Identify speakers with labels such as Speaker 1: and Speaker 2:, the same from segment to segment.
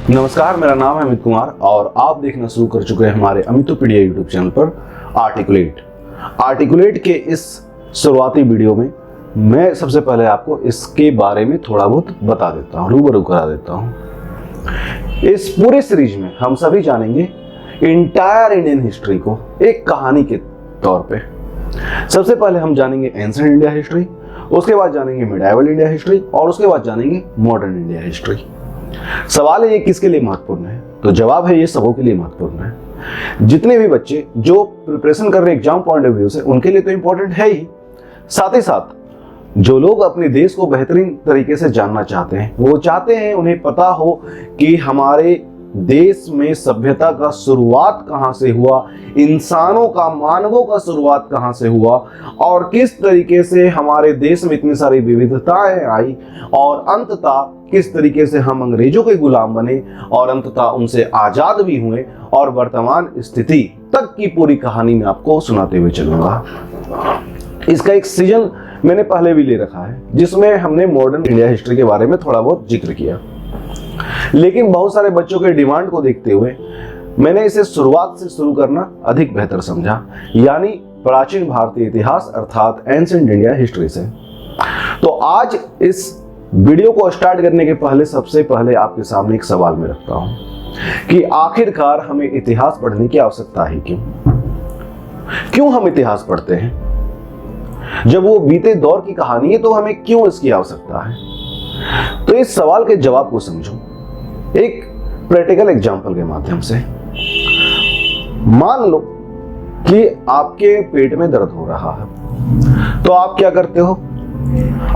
Speaker 1: नमस्कार, मेरा नाम है अमित कुमार और आप देखना शुरू कर चुके हैं हमारे अमितोपीडिया यूट्यूब चैनल पर आर्टिकुलेट के इस शुरुआती वीडियो में मैं सबसे पहले आपको इसके बारे में थोड़ा बहुत बता देता हूँ, रूबरू करा देता हूँ। इस पूरे सीरीज में हम सभी जानेंगे इंटायर इंडियन हिस्ट्री को एक कहानी के तौर पे। सबसे पहले हम जानेंगे एंशिएंट इंडिया हिस्ट्री, उसके बाद जानेंगे मिडाइवल इंडिया हिस्ट्री और उसके बाद जानेंगे मॉडर्न इंडिया हिस्ट्री। सवाल है ये किसके लिए महत्वपूर्ण है, तो जवाब है ये सबों के लिए महत्वपूर्ण है। जितने भी बच्चे जो प्रिपरेशन कर रहे हैं एग्जाम पॉइंट ऑफ व्यू से, उनके लिए तो इंपॉर्टेंट है ही, साथ ही साथ जो लोग अपने देश को बेहतरीन तरीके से जानना चाहते हैं, वो चाहते हैं उन्हें पता हो कि हमारे देश में सभ्यता का शुरुआत कहां से हुआ, इंसानों का, मानवों का शुरुआत कहां से हुआ और किस तरीके से हमारे देश में इतनी सारी विविधताएं आई और अंततः किस तरीके से हम अंग्रेजों के गुलाम बने और अंततः उनसे आजाद भी हुए और वर्तमान स्थिति तक की पूरी कहानी में आपको सुनाते हुए चलूंगा। इसका एक सीजन मैंने पहले भी ले रखा है जिसमें हमने मॉडर्न इंडिया हिस्ट्री के बारे में थोड़ा बहुत जिक्र किया, लेकिन बहुत सारे बच्चों के डिमांड को देखते हुए मैंने इसे शुरुआत से शुरू करना अधिक बेहतर समझा, यानी प्राचीन भारतीय इतिहास अर्थात एंशिएंट इंडिया हिस्ट्री से। तो आज इस वीडियो को स्टार्ट करने के पहले सबसे पहले आपके सामने एक सवाल मैं रखता हूं कि आखिरकार हमें इतिहास पढ़ने की आवश्यकता है क्यों हम इतिहास पढ़ते हैं? जब वो बीते दौर की कहानी है तो हमें क्यों इसकी आवश्यकता है? तो इस सवाल के जवाब को समझो एक प्रैक्टिकल एग्जांपल के माध्यम से। मान लो कि आपके पेट में दर्द हो रहा है, तो आप क्या करते हो?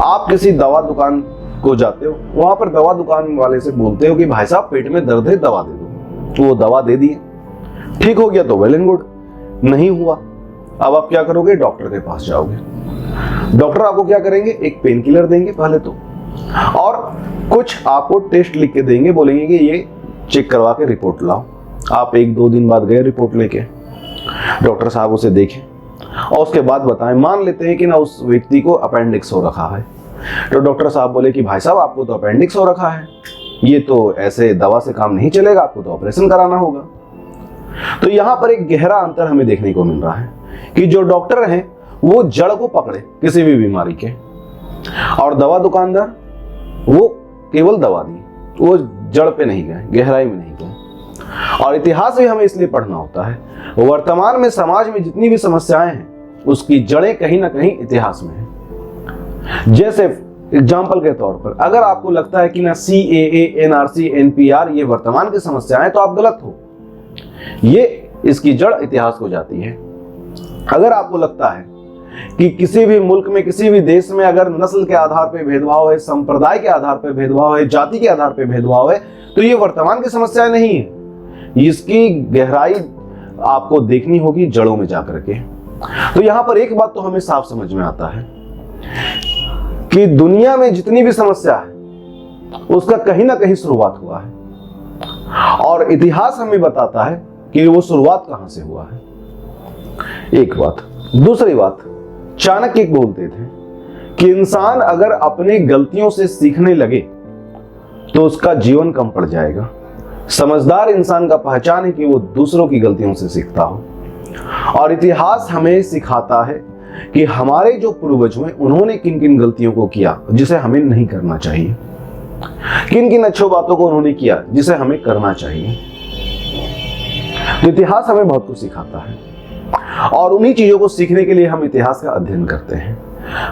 Speaker 1: आप किसी दवा दुकान को जाते हो, वहां पर दवा दुकान वाले से बोलते हो कि भाई साहब पेट में दर्द है, दवा दे दो। तो वो दवा दे दी, ठीक हो गया तो वेल एंड गुड। नहीं हुआ, अब आप क्या करोगे? डॉक्टर के पास जाओगे। डॉक्टर आपको क्या करेंगे? एक पेन किलर देंगे पहले तो, और कुछ आपको टेस्ट लिख के देंगे, बोलेंगे कि ये चेक करवा के रिपोर्ट लाओ। आप 1-2 दिन बाद गए रिपोर्ट लेके, डॉक्टर साहब उसे देखें और उसके बाद बताएं। मान लेते हैं कि ना उस व्यक्ति को अपेंडिक्स हो रखा है, तो डॉक्टर साहब बोले कि भाई साहब आपको तो अपेंडिक्स हो रखा है, ये तो ऐसे दवा से काम नहीं चलेगा, आपको तो ऑपरेशन कराना होगा। तो यहाँ पर एक गहरा अंतर हमें देखने को मिल रहा है कि जो डॉक्टर हैं वो जड़ को पकड़े किसी भी बीमारी के, और दवा दुकानदार वो केवल दवा दी, वो जड़ पे नहीं गए, गहराई में नहीं गए। और इतिहास भी हमें इसलिए पढ़ना होता है, वर्तमान में समाज में जितनी भी समस्याएं हैं उसकी जड़ें कहीं ना कहीं इतिहास में है। जैसे एग्जाम्पल के तौर पर अगर आपको लगता है कि ना CAA, NRC, NPR ये वर्तमान की समस्याएं, तो आप गलत हो। ये इसकी जड़ इतिहास को जाती है। अगर आपको लगता है कि किसी भी मुल्क में, किसी भी देश में अगर नस्ल के आधार पर भेदभाव है, संप्रदाय के आधार पर भेदभाव है, जाति के आधार पर भेदभाव है, तो ये वर्तमान की समस्या नहीं है। इसकी गहराई आपको देखनी होगी जड़ों में जाकर के। तो यहां पर एक बात तो हमें साफ समझ में आता है कि दुनिया में जितनी भी समस्या है उसका कहीं ना कहीं शुरुआत हुआ है, और इतिहास हमें बताता है कि वो शुरुआत कहां से हुआ है। एक बात। दूसरी बात, चाणक्य बोलते थे कि इंसान अगर अपनी गलतियों से सीखने लगे तो उसका जीवन कम पड़ जाएगा। समझदार इंसान का पहचान है कि वो दूसरों की गलतियों से सीखता हो, और इतिहास हमें सिखाता है कि हमारे जो पूर्वज हुए उन्होंने किन किन गलतियों को किया जिसे हमें नहीं करना चाहिए, किन किन अच्छी बातों को उन्होंने किया जिसे हमें करना चाहिए। तो इतिहास हमें बहुत कुछ सिखाता है, और उन्हीं चीजों को सीखने के लिए हम इतिहास का अध्ययन करते हैं,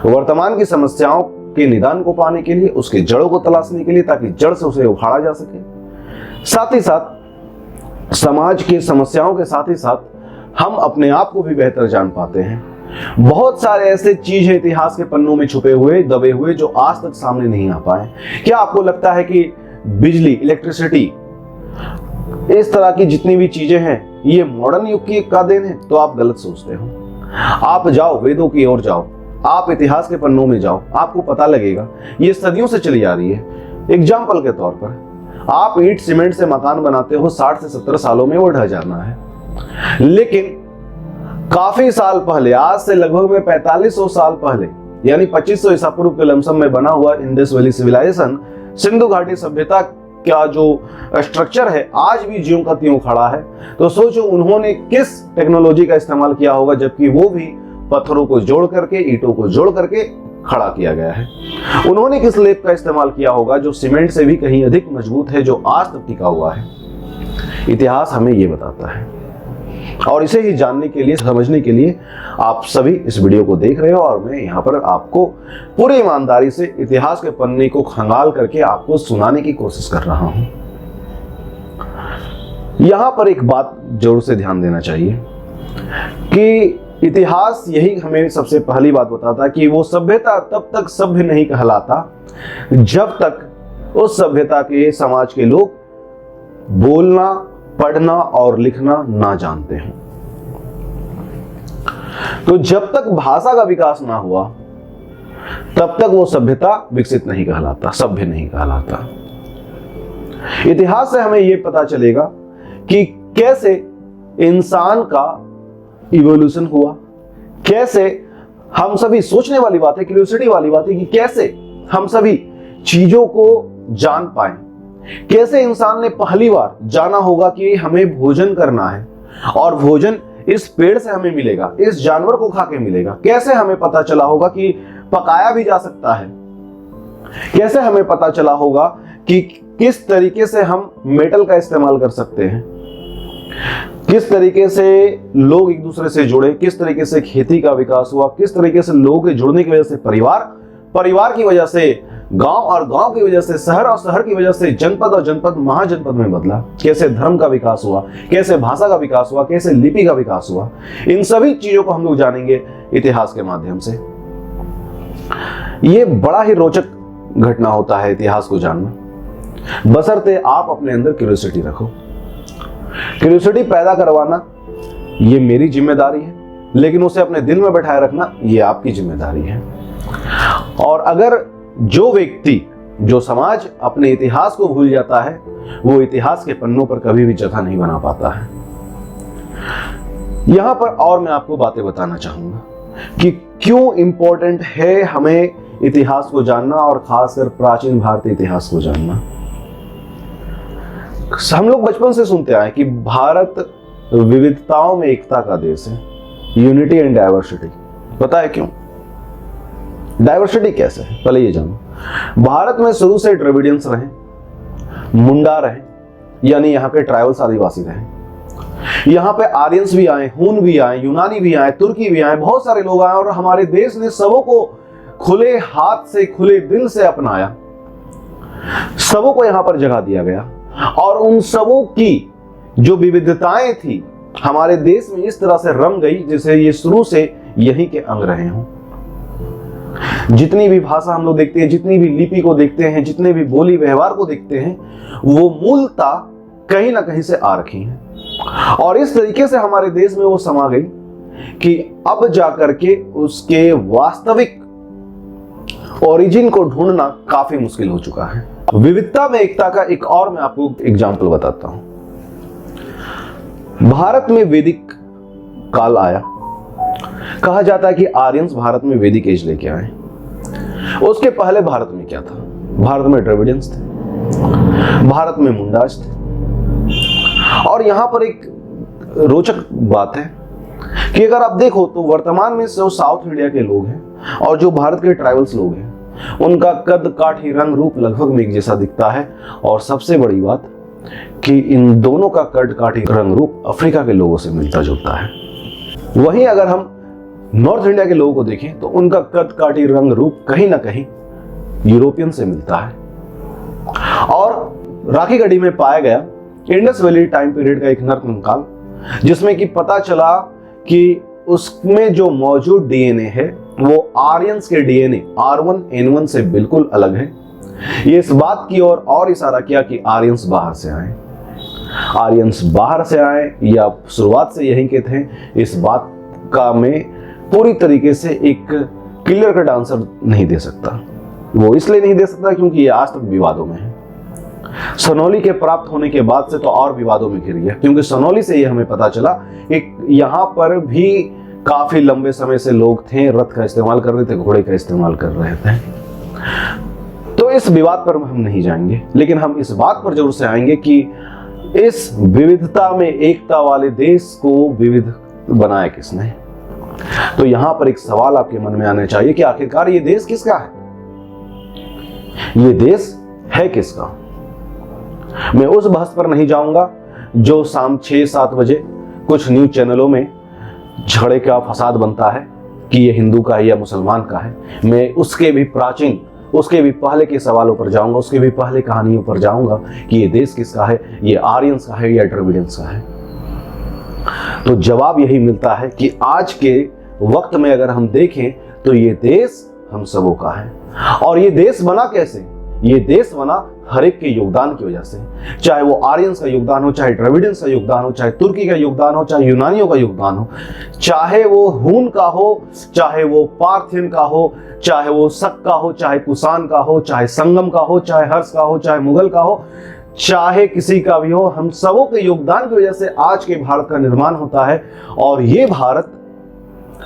Speaker 1: वर्तमान की समस्याओं के निदान को पाने के लिए, उसके जड़ों को तलाशने के लिए, ताकि जड़ से उसे उखाड़ा जा सके। साथ ही साथ समाज की समस्याओं के साथ ही साथ हम अपने आप को भी बेहतर जान पाते हैं। बहुत सारे ऐसे चीज है इतिहास के पन्नों में छुपे हुए, दबे हुए, जो आज तक सामने नहीं आ पाए। क्या आपको लगता है कि बिजली, इलेक्ट्रिसिटी, इस तरह की जितनी भी चीजें हैं ये मॉडर्न युग की का देन है? तो आप गलत सोचते हो। आप जाओ वेदों की ओर जाओ, आप इतिहास के पन्नों में जाओ, आपको पता लगेगा ये सदियों से चली आ रही है। एग्जाम्पल के तौर पर आप ईंट सीमेंट से मकान बनाते हो, 60 से 70 सालों में वो ढह जाना है, लेकिन काफी साल पहले, आज से लगभग में 4500 साल पहले, यानी 2500 ईसा पूर्व के लमसम में बना हुआ इंडस वैली सिविलाइजेशन सिंधु घाटी सभ्यता का जो स्ट्रक्चर है आज भी ज्यों का त्यों खड़ा है, तो सोचो उन्होंने किस टेक्नोलॉजी का इस्तेमाल किया होगा, जबकि वो भी पत्थरों को जोड़ करके, ईंटों को जोड़ करके खड़ा किया गया है। उन्होंने किस लेप का इस्तेमाल किया होगा जो सीमेंट से भी कहीं अधिक मजबूत है, जो आज तक टिका हुआ है। इतिहास हमें ये बताता है, और इसे ही जानने के लिए, समझने के लिए आप सभी इस वीडियो को देख रहे हो, और मैं यहाँ पर आपको पूरी ईमानदारी से इतिहास के पन्ने को खंगाल करके आपको सुनाने की कोशिश कर रहा हूं। यहां पर एक बात जरूर से ध्यान देना चाहिए कि इतिहास यही हमें सबसे पहली बात बताता है कि वो सभ्यता तब तक सभ्य नहीं कहलाता जब तक उस सभ्यता के, समाज के लोग बोलना, पढ़ना और लिखना ना जानते हैं। तो जब तक भाषा का विकास ना हुआ तब तक वो सभ्यता विकसित नहीं कहलाता, सभ्य नहीं कहलाता। इतिहास से हमें यह पता चलेगा कि कैसे इंसान का इवोल्यूशन हुआ, कैसे हम सभी, सोचने वाली बात है, क्यूरियोसिटी वाली बात है कि कैसे हम सभी चीजों को जान पाए, कैसे इंसान ने पहली बार जाना होगा कि हमें भोजन करना है और भोजन इस पेड़ से हमें मिलेगा, इस जानवर को खा के मिलेगा, कैसे हमें पता चला होगा कि पकाया भी जा सकता है, कैसे हमें पता चला होगा कि किस तरीके से हम मेटल का इस्तेमाल कर सकते हैं, किस तरीके से लोग एक दूसरे से जुड़े, किस तरीके से खेती का विकास हुआ, किस तरीके से लोगों के जुड़ने की वजह से परिवार की वजह से गांव, और गांव की वजह से शहर, और शहर की वजह से जनपद, और जनपद महाजनपद में बदला, कैसे धर्म का विकास हुआ, कैसे भाषा का विकास हुआ, कैसे लिपि का विकास हुआ। इन सभी चीजों को हम लोग जानेंगे इतिहास के माध्यम से। ये बड़ा ही रोचक घटना होता है इतिहास को जानना, बशर्ते आप अपने अंदर क्यूरियोसिटी रखो। क्यूरियोसिटी पैदा करवाना ये मेरी जिम्मेदारी है, लेकिन उसे अपने दिल में बैठाए रखना ये आपकी जिम्मेदारी है। और अगर जो व्यक्ति, जो समाज अपने इतिहास को भूल जाता है, वो इतिहास के पन्नों पर कभी भी जगह नहीं बना पाता है। यहां पर और मैं आपको बातें बताना चाहूंगा कि क्यों इंपॉर्टेंट है हमें इतिहास को जानना, और खासकर प्राचीन भारतीय इतिहास को जानना। हम लोग बचपन से सुनते आए कि भारत विविधताओं में एकता का देश है, यूनिटी एंड डाइवर्सिटी। पता है क्यों? डाइवर्सिटी कैसे है, पहले ये जानो। भारत में शुरू से द्रविडियंस रहे, मुंडा रहे, यानी यहाँ के ट्राइबल्स, आदिवासी रहे। यहाँ पे आर्यंस भी आए, हून भी आए, यूनानी भी आए, तुर्की भी आए, बहुत सारे लोग आए, और हमारे देश ने सबों को खुले हाथ से, खुले दिल से अपनाया। सबों को यहाँ पर जगह दिया गया, और उन सबों की जो विविधताएं थी हमारे देश में इस तरह से रम गई जैसे ये शुरू से यहीं के अंग रहे हों। जितनी भी भाषा हम लोग देखते हैं, जितनी भी लिपि को देखते हैं, जितने भी बोली व्यवहार को देखते हैं, वो मूलतः कहीं ना कहीं से आ रखी हैं, और इस तरीके से हमारे देश में वो समा गई कि अब जाकर के उसके वास्तविक ओरिजिन को ढूंढना काफी मुश्किल हो चुका है। विविधता में एकता का एक और मैं आपको एग्जाम्पल बताता हूं। भारत में वैदिक काल आया, कहा जाता है कि आर्यंस भारत में वैदिक एज लेके आए। उसके पहले भारत में क्या था? भारत में द्रविडियंस थे, भारत में मुंडाज थे। और यहां पर एक रोचक बात है कि अगर आप देखो तो वर्तमान में जो साउथ इंडिया के लोग हैं और जो भारत के ट्राइबल्स लोग हैं, उनका कद, काठी, रंग, रूप लगभग में एक जैसा दिखता है। और सबसे बड़ी बात कि इन दोनों का कद, काठी, रंग, रूप अफ्रीका के लोगों से मिलता जुलता है। वहीं अगर हम नॉर्थ इंडिया के लोगों को देखें तो उनका कद, काठी, रंग, रूप कहीं ना कहीं यूरोपियन से मिलता है। और राखी गढ़ी में पाया गया इंडस वैली टाइम पीरियड का एक नरकंकाल, जिसमें कि पता चला कि उसमें जो मौजूद डीएनए है वो आर्यंस के डीएनए R1N1 से बिल्कुल अलग है। ये इस बात की ओर और इशारा किया कि आर्यंस बाहर से आए। आर्यंस बाहर से आए या शुरुआत से यहीं के थे, इस बात का मैं पूरी तरीके से एक क्लियर कट आंसर नहीं दे सकता। वो इसलिए नहीं दे सकता क्योंकि ये आज तक विवादों में है। सोनोली के प्राप्त होने के बाद से तो और विवादों में घिर गया, क्योंकि सोनोली से ये हमें पता चला एक यहाँ पर भी काफी लंबे समय से लोग थे, रथ का इस्तेमाल कर रहे थे, घोड़े का इस्तेमाल कर रहे थे। तो इस विवाद पर हम नहीं जाएंगे, लेकिन हम इस बात पर जरूर से आएंगे कि इस विविधता में एकता वाले देश को विविध बनाया किसने। तो यहां पर एक सवाल आपके मन में आना चाहिए कि आखिरकार ये देश किसका है, ये देश है किसका। मैं उस बहस पर नहीं जाऊंगा जो शाम 6-7 बजे कुछ न्यूज चैनलों में झगड़े का फसाद बनता है कि ये हिंदू का है या मुसलमान का है। मैं उसके भी प्राचीन, उसके भी पहले के सवालों पर जाऊंगा, उसके भी पहले कहानियों पर जाऊंगा कि ये देश किसका है, ये आर्यंस का है या द्रविडियंस का है। तो जवाब यही मिलता है कि आज के वक्त में अगर हम देखें तो ये देश हम सबों का है। और ये देश बना कैसे? ये देश बना हर एक के योगदान की वजह से, चाहे वो आर्यंस का योगदान हो, चाहे द्रविडियंस का योगदान हो, चाहे तुर्की का योगदान हो, चाहे यूनानियों का योगदान हो, चाहे वो हून का हो, चाहे वो पार्थियन का हो, चाहे वो शक का हो, चाहे कुषाण का हो, चाहे संगम का हो, चाहे हर्ष का हो, चाहे मुगल का हो, चाहे किसी का भी हो, हम सबों के योगदान की वजह से आज के भारत का निर्माण होता है। और ये भारत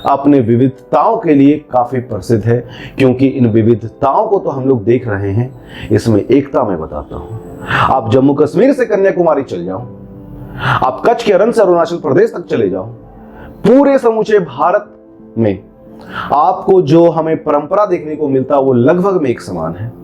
Speaker 1: अपने विविधताओं के लिए काफी प्रसिद्ध है, क्योंकि इन विविधताओं को तो हम लोग देख रहे हैं, इसमें एकता मैं बताता हूं। आप जम्मू कश्मीर से कन्याकुमारी चल जाओ, आप कच्छ के रण से अरुणाचल प्रदेश तक चले जाओ, पूरे समूचे भारत में आपको जो हमें परंपरा देखने को मिलता वो लगभग में एक समान है।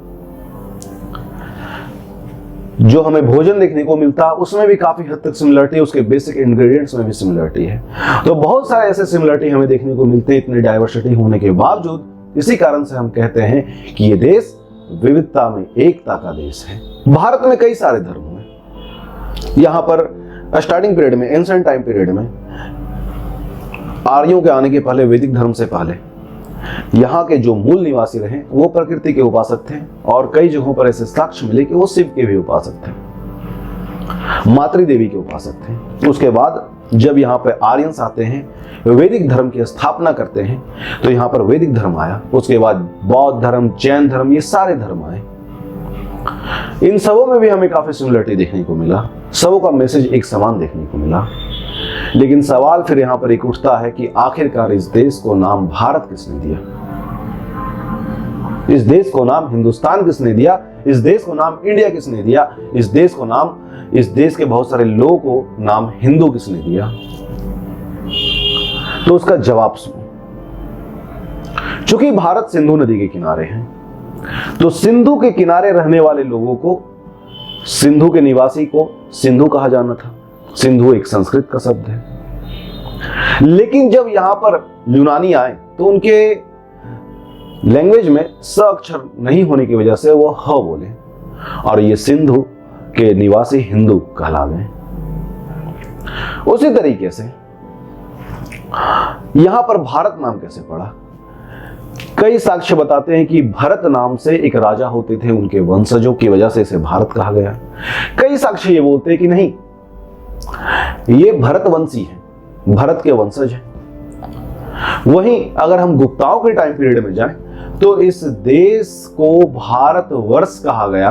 Speaker 1: जो हमें भोजन देखने को मिलता उसमें भी काफी हद तक सिमिलरिटी है, उसके बेसिक इंग्रेडिएंट्स में भी सिमिलरिटी है। तो बहुत सारे ऐसे सिमिलरिटी हमें देखने को मिलते हैं इतनी डाइवर्सिटी होने के बावजूद। इसी कारण से हम कहते हैं कि ये देश विविधता में एकता का देश है। भारत में कई सारे धर्म हैं। यहाँ पर स्टार्टिंग पीरियड में, एंशिएंट टाइम पीरियड में, आर्यों के आने के पहले, वैदिक धर्म से पहले, यहाँ के जो मूल निवासी रहे वो प्रकृति के उपासक थे। और कई जगहों पर ऐसे साक्ष्य मिले कि वो शिव के भी उपासक थे, मातृ देवी के उपासक थे। उसके बाद जब यहाँ पे आर्यंस आते हैं, वैदिक धर्म की स्थापना करते हैं, तो यहाँ पर वैदिक धर्म आया। उसके बाद बौद्ध धर्म, जैन धर्म, ये सारे धर्म आए। इन सबों में भी हमें काफी सिमिलरिटी देखने को मिला, सबों का मैसेज एक समान देखने को मिला। लेकिन सवाल फिर यहां पर एक उठता है कि आखिरकार इस देश को नाम भारत किसने दिया? इस देश को नाम हिंदुस्तान किसने दिया? इस देश को नाम इंडिया किसने दिया? इस देश को नाम, इस देश के बहुत सारे लोगों को नाम हिंदू किसने दिया? तो उसका जवाब सुनो। चूंकि भारत सिंधु नदी के किनारे है, तो सिंधु के किनारे रहने वाले लोगों को, सिंधु के निवासी को सिंधु कहा जाना था। सिंधु एक संस्कृत का शब्द है। लेकिन जब यहां पर यूनानी आए तो उनके लैंग्वेज में स अक्षर नहीं होने की वजह से वो ह बोले, और ये सिंधु के निवासी हिंदू कहला गए। उसी तरीके से यहां पर भारत नाम कैसे पड़ा? कई साक्ष्य बताते हैं कि भरत नाम से एक राजा होते थे, उनके वंशजों की वजह से इसे भारत कहा गया। कई साक्ष्य ये बोलते हैं कि नहीं, ये भरतवंशी है, भरत के वंशज हैं। वहीं अगर हम गुप्ताओं के टाइम पीरियड में जाएं तो इस देश को भारतवर्ष कहा गया।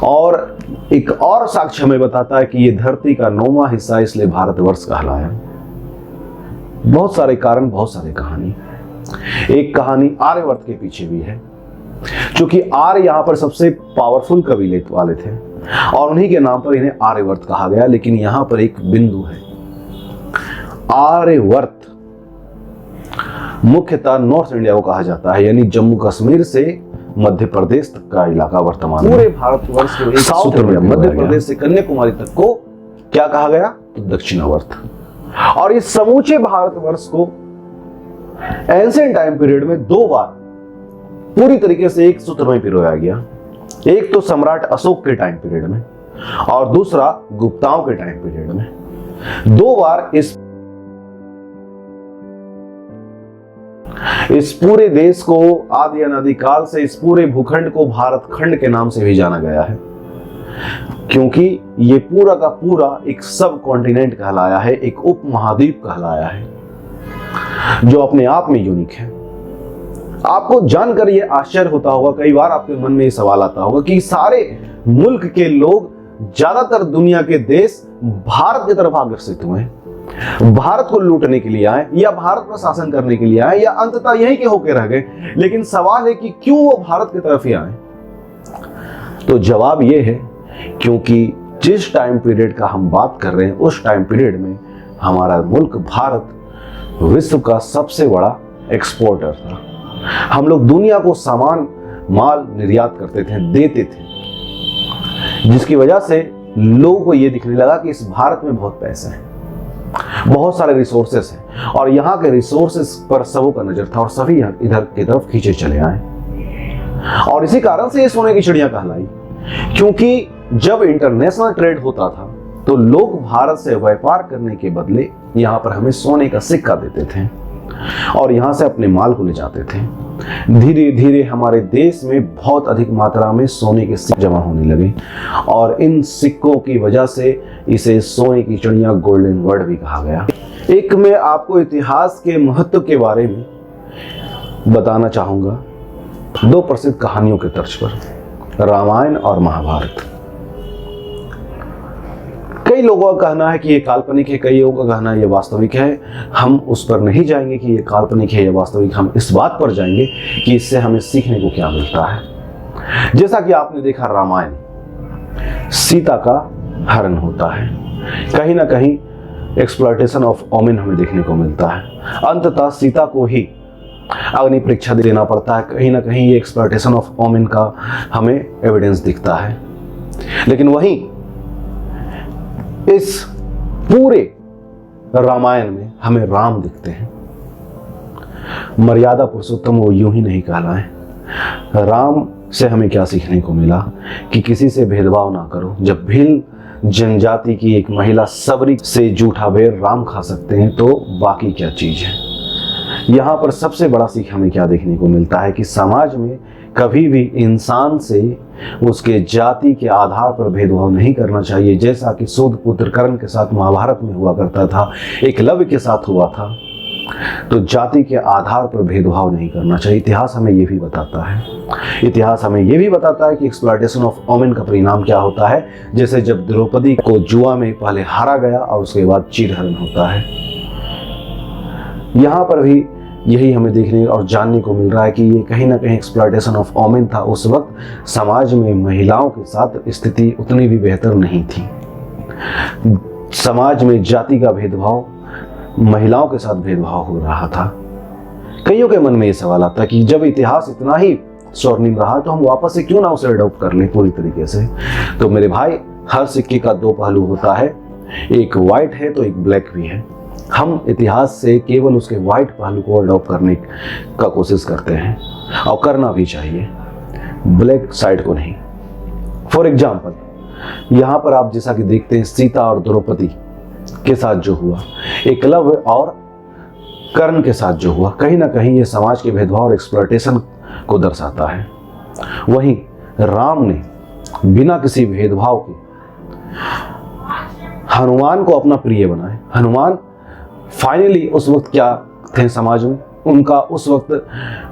Speaker 1: और एक और साक्ष्य हमें बताता है कि ये धरती का 9वां हिस्सा, इसलिए भारतवर्ष कहलाया। बहुत सारे कारण, बहुत सारे कहानी। एक कहानी आर्यवर्त के पीछे भी है, क्योंकि आर्य यहां पर सबसे पावरफुल कबीले वाले थे और उन्हीं के नाम पर इन्हें आर्यवर्त कहा गया। लेकिन यहां पर एक बिंदु है, आर्यवर्त मुख्यतः नॉर्थ इंडिया को कहा जाता है, यानी जम्मू कश्मीर से मध्य प्रदेश तक का इलाका वर्तमान पूरे भारतवर्ष के साउथ इंडिया, मध्य प्रदेश से कन्याकुमारी तक को क्या कहा गया? तो दक्षिणावर्त। और इस समूचे भारतवर्ष को एंशिएंट टाइम पीरियड में 2 बार पूरी तरीके से एक सूत्र में पिरोया गया। एक तो सम्राट अशोक के टाइम पीरियड में और दूसरा गुप्ताओं के टाइम पीरियड में। 2 बार इस पूरे देश को आदि अनादि काल से, इस पूरे भूखंड को भारत खंड के नाम से भी जाना गया है, क्योंकि ये पूरा का पूरा एक सब कॉन्टिनेंट कहलाया है, एक उप महाद्वीप कहलाया है, जो अपने आप में यूनिक है। आपको जानकर ये आश्चर्य होता होगा, कई बार आपके मन में ये सवाल आता होगा कि सारे मुल्क के लोग, ज्यादातर दुनिया के देश भारत की तरफ आकर्षित हुए, भारत को लूटने के लिए आए या भारत पर शासन करने के लिए आए या अंततः यहीं के होके रह गए, लेकिन सवाल है कि क्यों वो भारत की तरफ ही आए। तो जवाब ये है क्योंकि जिस टाइम पीरियड का हम बात कर रहे हैं उस टाइम पीरियड में हमारा मुल्क भारत विश्व का सबसे बड़ा एक्सपोर्टर था। हम लोग दुनिया को सामान माल निर्यात करते थे, देते थे, जिसकी वजह से लोगों को यह दिखने लगा कि इस भारत में बहुत पैसा है, बहुत सारे रिसोर्सेस हैं और यहाँ के रिसोर्सेस पर सबों का नजर था और सभी इधर की तरफ खींचे चले आए। और इसी कारण से ये सोने की चिड़िया कहलाई, क्योंकि जब इंटरनेशनल ट्रेड होता था तो लोग भारत से व्यापार करने के बदले यहाँ पर हमें सोने का सिक्का देते थे और यहाँ से अपने माल को ले जाते थे। धीरे धीरे हमारे देश में बहुत अधिक मात्रा में सोने के सिक्के जमा होने लगे और इन सिक्कों की वजह से इसे सोने की चिड़िया गोल्डन वर्ड भी कहा गया। एक मैं आपको इतिहास के महत्व के बारे में बताना चाहूंगा दो प्रसिद्ध कहानियों के तर्ज पर, रामायण और महाभारत। कई लोगों का कहना है कि ये काल्पनिक है, कई लोगों का कहना है ये वास्तविक है। हम उस पर नहीं जाएंगे कि ये काल्पनिक है या वास्तविक, हम इस बात पर जाएंगे कि इससे हमें सीखने को क्या मिलता है। जैसा कि आपने देखा रामायण, सीता का हरण होता है, कहीं ना कहीं एक्सप्लॉयटेशन ऑफ वोमेन हमें देखने को मिलता है। अंततः सीता को ही अग्नि परीक्षा देना पड़ता है, कहीं ना कहीं ये एक्सप्लॉयटेशन ऑफ वोमेन का हमें एविडेंस दिखता है। लेकिन वहीं इस पूरे रामायण में हमें राम दिखते हैं। मर्यादा पुरुषोत्तम वो यूं ही नहीं कहलाए। राम से हमें क्या सीखने को मिला कि किसी से भेदभाव ना करो। जब भील जनजाति की एक महिला सबरी से जूठा बेर राम खा सकते हैं तो बाकी क्या चीज है। यहाँ पर सबसे बड़ा सीख हमें क्या देखने को मिलता है कि समाज में कभी भी इंसान से उसके जाति के आधार पर भेदभाव नहीं करना चाहिए, जैसा कि सूद पुत्र कर्ण के साथ महाभारत में हुआ करता था, एकलव्य के साथ हुआ था। तो जाति के आधार पर भेदभाव नहीं करना चाहिए। इतिहास हमें ये भी बताता है, इतिहास हमें ये भी बताता है कि एक्सप्लॉयटेशन ऑफ वोमेन का परिणाम क्या होता है। जैसे जब द्रौपदी को जुआ में पहले हारा गया और उसके बाद चीरहरण होता है। यहाँ पर भी यही हमें देखने और जानने को मिल रहा है कि ये कहीं ना कहीं एक्सप्लॉयटेशन ऑफ वोमेन था। उस वक्त समाज में महिलाओं के साथ स्थिति उतनी भी बेहतर नहीं थी। समाज में जाति का भेदभाव, महिलाओं के साथ भेदभाव हो रहा था। कईयों के मन में ये सवाल आता है कि जब इतिहास इतना ही स्वर्णिम रहा तो हम वापस से क्यों ना उसे अडॉप्ट कर लें पूरी तरीके से। तो मेरे भाई, हर सिक्के का दो पहलू होता है, एक व्हाइट है तो एक ब्लैक भी है। हम इतिहास से केवल उसके व्हाइट पहलू को अडॉप्ट करने का कोशिश करते हैं और करना भी चाहिए, ब्लैक साइड को नहीं। फॉर एग्जाम्पल, यहाँ पर आप जैसा कि देखते हैं सीता और द्रौपदी के साथ जो हुआ, एकलव्य और कर्ण के साथ जो हुआ, कहीं ना कहीं ये समाज के भेदभाव और एक्सप्लॉयटेशन को दर्शाता है। वहीं राम ने बिना किसी भेदभाव के हनुमान को अपना प्रिय बनाए। हनुमान फाइनली उस वक्त क्या थे समाज में, उनका उस वक्त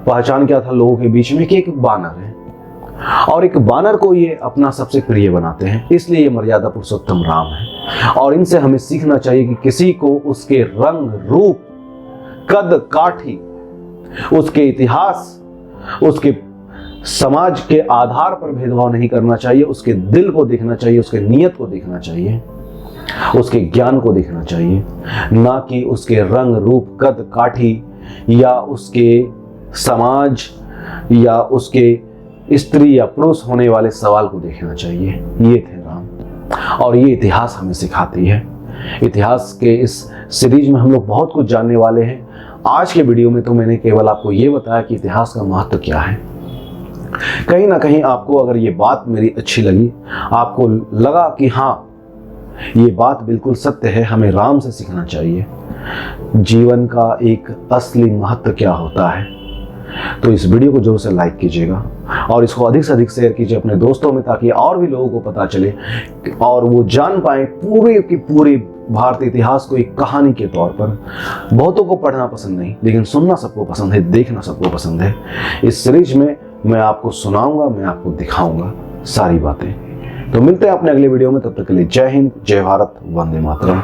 Speaker 1: पहचान क्या था लोगों के बीच में कि एक बानर है और एक बानर को ये अपना सबसे प्रिय बनाते हैं। इसलिए ये मर्यादा पुरुषोत्तम राम है और इनसे हमें सीखना चाहिए कि किसी को उसके रंग, रूप, कद, काठी, उसके इतिहास, उसके समाज के आधार पर भेदभाव नहीं करना चाहिए। उसके दिल को देखना चाहिए, उसके नियत को देखना चाहिए, उसके ज्ञान को देखना चाहिए, ना कि उसके रंग, रूप, कद, काठी या उसके समाज या उसके स्त्री या पुरुष होने वाले सवाल को देखना चाहिए। ये थे राम और ये इतिहास हमें सिखाती है। इतिहास के इस सीरीज में हम लोग बहुत कुछ जानने वाले हैं। आज के वीडियो में तो मैंने केवल आपको ये बताया कि इतिहास का महत्व क्या है। कहीं ना कहीं आपको अगर ये बात मेरी अच्छी लगी, आपको लगा कि हाँ ये बात बिल्कुल सत्य है, हमें राम से सीखना चाहिए जीवन का एक असली महत्व क्या होता है, तो इस वीडियो को जरूर से लाइक कीजिएगा और इसको अधिक से अधिक शेयर कीजिए अपने दोस्तों में, ताकि और भी लोगों को पता चले और वो जान पाए पूरे की पूरी भारतीय इतिहास को एक कहानी के तौर पर। बहुतों को पढ़ना पसंद नहीं, लेकिन सुनना सबको पसंद है, देखना सबको पसंद है। इस सीरीज में मैं आपको सुनाऊंगा, मैं आपको दिखाऊंगा सारी बातें। तो मिलते हैं अपने अगले वीडियो में, तब तक के लिए जय हिंद, जय भारत, वंदे मातरम।